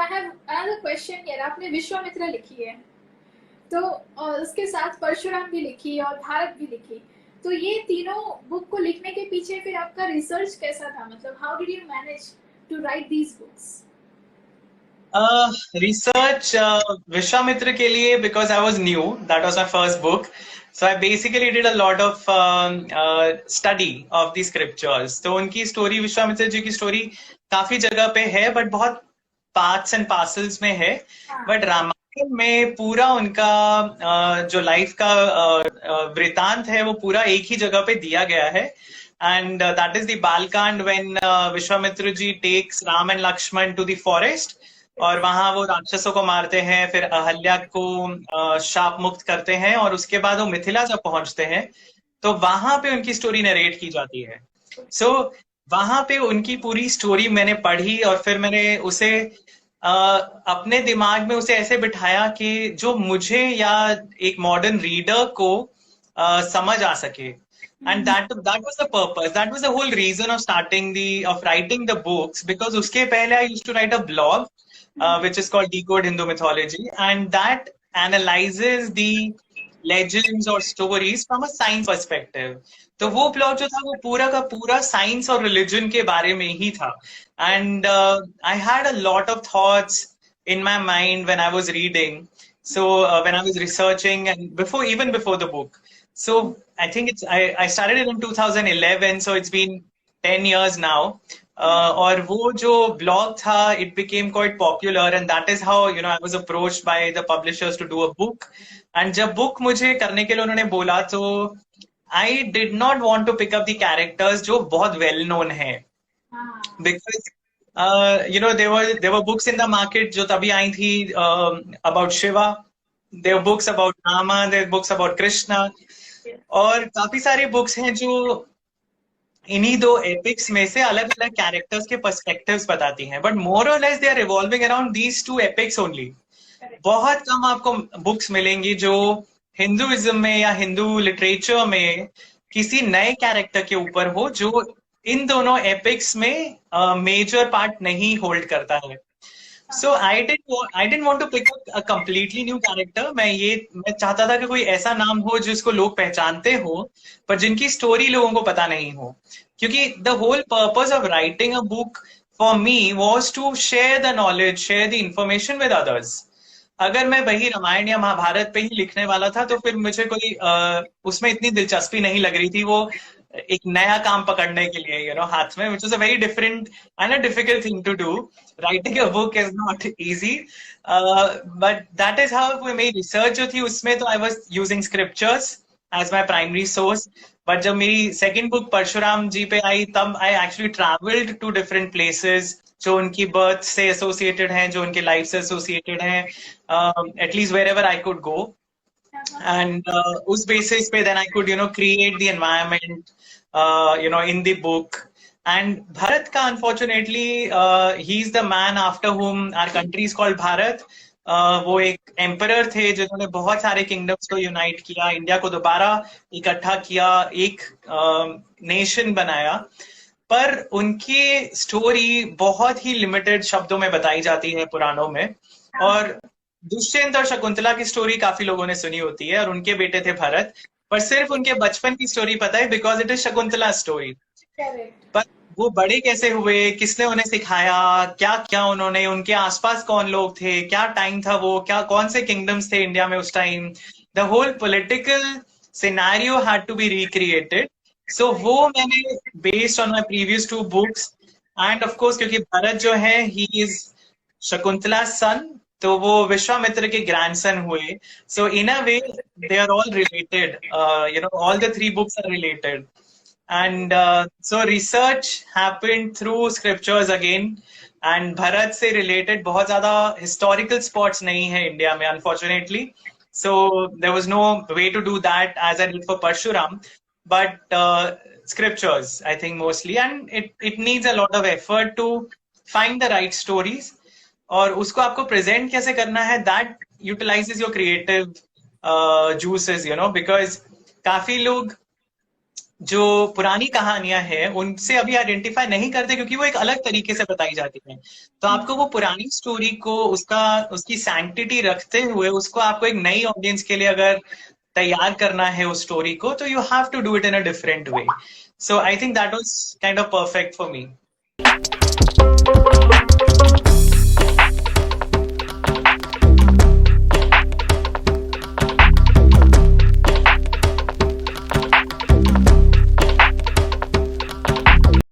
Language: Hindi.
I have another question here. आपने विश्वामित्र लिखी है, तो और उसके साथ परशुराम भी लिखी और भारत भी लिखी। तो ये तीनों बुक को लिखने के पीछे फिर आपका रिसर्च कैसा था? मतलब how did you manage to write these books? Research Vishwamitra के लिए because I was new, that was my first book. So I basically did a lot of study of the scriptures. तो उनकी स्टोरी, विश्वामित्र जी की स्टोरी काफी जगह पे है, बट बहुत पार्ट्स एंड पार्सल्स में है. बट रामायण में पूरा उनका जो लाइफ का वृतांत है वो पूरा एक ही जगह पे दिया गया है. And that is the Balkand when Vishwamitra ji takes Ram and Lakshman to the forest. और वहां वो राक्षसों को मारते हैं, फिर अहल्या को शाप मुक्त करते हैं, और उसके बाद वो मिथिला जब पहुंचते हैं तो वहां पे उनकी स्टोरी नरेट की जाती है. सो वहां पे उनकी पूरी स्टोरी मैंने पढ़ी और फिर मैंने उसे अपने दिमाग में उसे ऐसे बिठाया कि जो मुझे या एक मॉडर्न रीडर को समझ आ सके. And that was the purpose. That was the whole reason of of writing the books. Because उसके पहले I used to write a blog, which is called Decode Hindu Mythology, and that analyzes the legends or stories from a science perspective. तो वो blog जो था वो पूरा का पूरा science और religion के बारे में ही था. And I had a lot of thoughts in my mind when I was reading. So when I was researching and even before the book. So I think I started it in 2011, so it's been 10 years now. और वो जो blog था, it became quite popular, and that is how I was approached by the publishers to do a book. And जब book मुझे करने के लिए उन्होंने बोला, तो I did not want to pick up the characters जो बहुत well known हैं, because there were books in the market जो तभी आई थी, about Shiva, there were books about Rama, there were books about Krishna, और काफी सारे बुक्स हैं जो इन्हीं दो एपिक्स में से अलग अलग कैरेक्टर्स के पर्सपेक्टिव्स बताती हैं, बट मोर और less they are revolving around these two epics only. बहुत कम आपको बुक्स मिलेंगी जो हिंदुइज्म में या हिंदू लिटरेचर में किसी नए कैरेक्टर के ऊपर हो जो इन दोनों एपिक्स में मेजर पार्ट नहीं होल्ड करता है. So I didn't want to pick up a completely new character. मैं चाहता था कि कोई ऐसा नाम हो जिसको लोग पहचानते हो, पर जिनकी स्टोरी लोगों को पता नहीं हो. क्योंकि the whole purpose of writing a book for me was to share the knowledge, share the information with others. अगर मैं वही रामायण या महाभारत पे ही लिखने वाला था तो फिर मुझे कोई उसमें इतनी दिलचस्पी नहीं लग रही थी. वो एक नया काम पकड़ने के लिए हाथ में, which was a very different and a difficult thing to do. Writing a book is not easy, but that is how मेरी research जो थी उसमें तो I was using scriptures as my primary source. But जब मेरी second book परशुराम जी पे आई, तब I actually traveled to different places जो उनकी birth से associated हैं, जो उनके life से associated हैं, at least wherever I could go. And उस basis पे then I could create the environment in the book. And Bharat ka, unfortunately, he is the man after whom our country is called Bharat. वो एक एम्परर थे जिन्होंने बहुत सारे किंगडम्स को यूनाइट किया, इंडिया को दोबारा इकट्ठा किया, एक नेशन बनाया. पर उनकी स्टोरी बहुत ही लिमिटेड शब्दों में बताई जाती है पुराणों में. और दुष्यंत और शकुंतला की स्टोरी काफी लोगों ने सुनी होती है, और उनके बेटे थे भरत, पर सिर्फ उनके बचपन की स्टोरी पता है, because it is Shakuntala story. पर वो बड़े कैसे हुए, किसने उन्हें सिखाया, क्या क्या उन्होंने, उनके आसपास कौन लोग थे, क्या टाइम था वो, क्या कौन से किंगडम्स थे इंडिया में उस time, the whole political scenario had to be recreated. So वो मैंने based on my previous 2 books. And of course क्योंकि भरत जो है ही इज शकुंतला सन, तो वो विश्वामित्र के ग्रैंडसन हुए. So in a way they are all related, all the 3 books are related. And so research happened through scriptures again. And Bharat से related बहुत ज़्यादा historical spots नहीं है इंडिया में, unfortunately. So there was no way to do that as I did for Parshuram. But scriptures, I think mostly, and it needs a lot of effort to find the right stories. और उसको आपको present कैसे करना है, that utilizes your creative juices, because काफी लोग जो पुरानी कहानियां हैं उनसे अभी आइडेंटिफाई नहीं करते, क्योंकि वो एक अलग तरीके से बताई जाती हैं। तो आपको वो पुरानी स्टोरी को उसका उसकी सैंक्टिटी रखते हुए उसको आपको एक नई ऑडियंस के लिए अगर तैयार करना है उस स्टोरी को, तो you have to do it in a different way. So I think that was kind of perfect for me.